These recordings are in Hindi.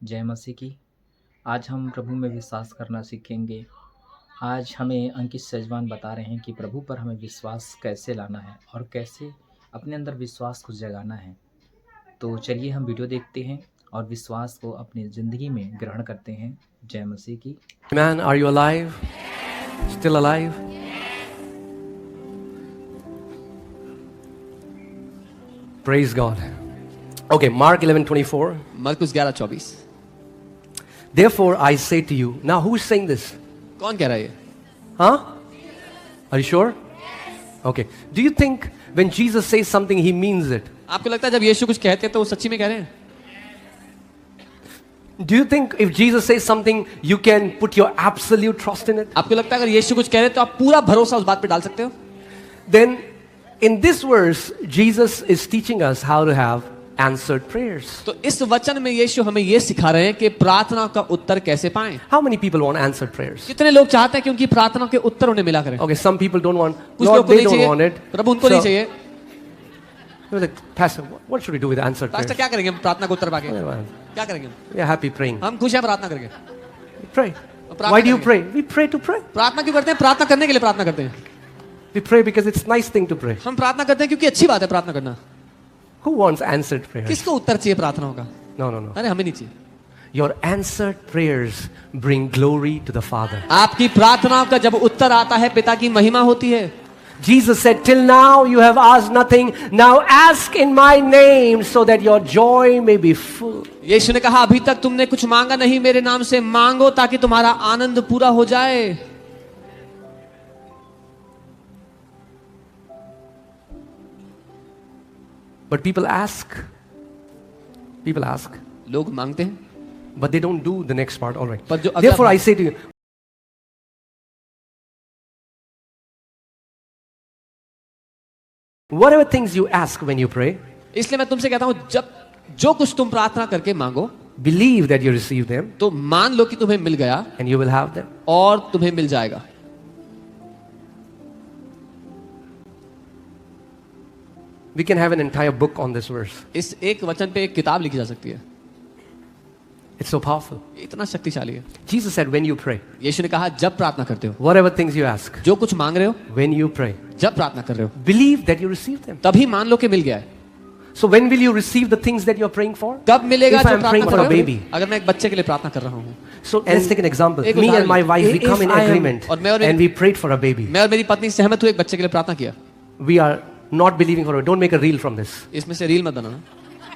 जय मसीह की। आज हम प्रभु में विश्वास करना सीखेंगे। आज हमें अंकित सेजवान बता रहे हैं कि प्रभु पर हमें विश्वास कैसे लाना है और कैसे अपने अंदर विश्वास को जगाना है। तो चलिए हम वीडियो देखते हैं और विश्वास को अपनी ज़िंदगी में ग्रहण करते हैं। जय मसीह की। Man, are you alive? Still alive? Praise God. Okay, Mark 11:24. मरकुस 11:24। Therefore I say to you. Now who is saying this? कौन कह रहा है ये? Huh? Are you sure? Okay. Do you think when Jesus says something he means it? आपको लगता है जब यीशु कुछ कहते हैं तो वो सच्ची में कह रहे हैं? Do you think if Jesus says something you can put your absolute trust in it? आपको लगता है अगर यीशु कुछ कह रहे हैं तो आप पूरा भरोसा उस बात पे डाल सकते हो? Then in this verse Jesus is teaching us how to have answered prayers. तो इस वचन में यीशु हमें ये सिखा रहे हैं कि प्रार्थना का उत्तर कैसे पाएं। How many people want answered prayers? कितने लोग चाहते हैं कि उनकी प्रार्थना के उत्तर उन्हें मिला करें? Okay, some people don't want. कुछ Lord, लोग को they नहीं don't want चाहिए, it. प्रभु उनको नहीं चाहिए। You're like, Pastor, what should we do with answered pastor prayers? क्या करेंगे हम प्रार्थना को उत्तर पाके? क्या करेंगे? We are happy praying. हम खुश हैं प्रार्थना करके। We pray. प्रार्थना Why do you करेंगे। pray? We pray to pray. प्रार्थना क्यों करते हैं? प्रार्थना करने के लिए प्रार्थना करते हैं। We pray because it's nice thing to pray. हम प्रार्थना करते हैं क्योंकि अच्छी बात है प्रार्थना करना। Who wants answered prayers? किसको उत्तर चाहिए प्रार्थनाओं का? No, no, no. अरे हमें नहीं चाहिए। Your answered prayers bring glory to the Father. आपकी प्रार्थनाओं का जब उत्तर आता है पिता की महिमा होती है। Jesus said, till now you have asked nothing. Now ask in my name so that your joy may be full. यीशु ने कहा अभी तक तुमने कुछ मांगा नहीं, मेरे नाम से मांगो ताकि तुम्हारा आनंद पूरा हो जाए। But people ask. People ask. लोग मांगते हैं But they don't do the next part. All right. पर जो अगला Therefore I say to you, whatever things you ask when you pray, इसलिए मैं तुमसे कहता हूं जब जो कुछ तुम प्रार्थना करके मांगो believe that you receive them तो मान लो कि तुम्हें मिल गया and you will have them. और तुम्हें मिल जाएगा। We can have an entire book on this verse. इस एक वचन पे एक किताब लिखी जा सकती है। It's so powerful. इतना शक्तिशाली है। Jesus said, when you pray, यीशु ने कहा जब प्रार्थना करते हो, whatever things you ask, जो कुछ मांग रहे हो, when you pray, जब प्रार्थना कर रहे हो, believe that you receive them. तभी मान लो कि मिल गया है। So when will you receive the things that you're praying for? कब मिलेगा If जो I'm प्रार्थना praying कर for a रहे हो? baby. अगर मैं एक बच्चे के लिए प्रार्थना कर रहा हूँ, So let's take an example. एक Me उदाहरण and my लें। wife, we If come in I am- agreement और मैं और and we prayed for a baby. मैं और मेरी पत्नी सहमत हुए एक बच्चे के लिए प्रार्थना किया। We are not believing for it. Don't make a reel from this. इसमें से रील मत बनाना।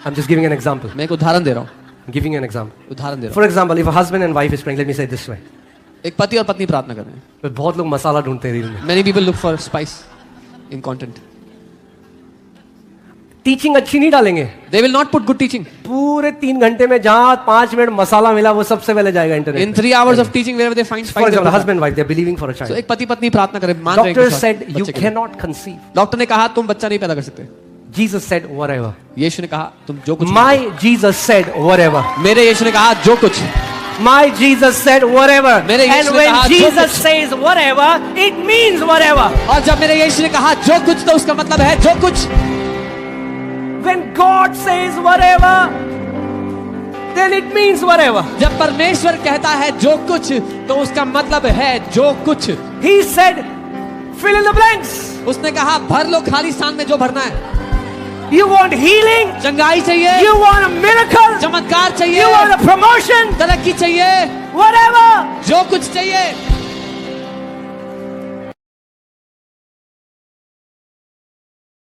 I'm just giving an example. मैं एक उदाहरण दे रहा हूँ, I'm giving you an example. उदाहरण दे रहा For example, if a husband and wife is praying, let me say it this way. हूँ। एक पति और पत्नी प्रार्थना कर रहे हैं। तो बहुत लोग मसाला ढूंढते हैं रील में। Many people look for spice in content. Teaching अच्छी नहीं डालेंगे। They will not put good teaching. पूरे 3 घंटे में जहाँ 5 मिनट मसाला मिला वो सबसे पहले जाएगा internet In 3 hours of teaching, wherever they find For spice. example, husband wife, they're believing for a So child. एक पति पत्नी प्रार्थना करे, मान रहे हैं Doctor कि said you बच्चे के लिए। cannot conceive. डॉक्टर ने कहा तुम बच्चा नहीं पैदा कर सकते। Jesus said whatever. यीशु ने कहा तुम जो कुछ My Jesus said whatever. मेरे यीशु ने कहा जो कुछ। My Jesus said whatever. मेरे And यीशु ने when कहा, जो Jesus कुछ। says whatever, it means whatever. और जब मेरे यीशु ने कहा जो कुछ तो उसका मतलब है जो कुछ। When God says whatever, then it means whatever. जब परमेश्वर कहता है जो कुछ तो उसका मतलब है जो कुछ। He said, fill in the blanks. उसने कहा भर लो खाली स्थान में जो भरना है। You want healing? चंगाई चाहिए, You want a miracle? चमत्कार चाहिए, You want a promotion? तरक्की चाहिए, Whatever. जो कुछ चाहिए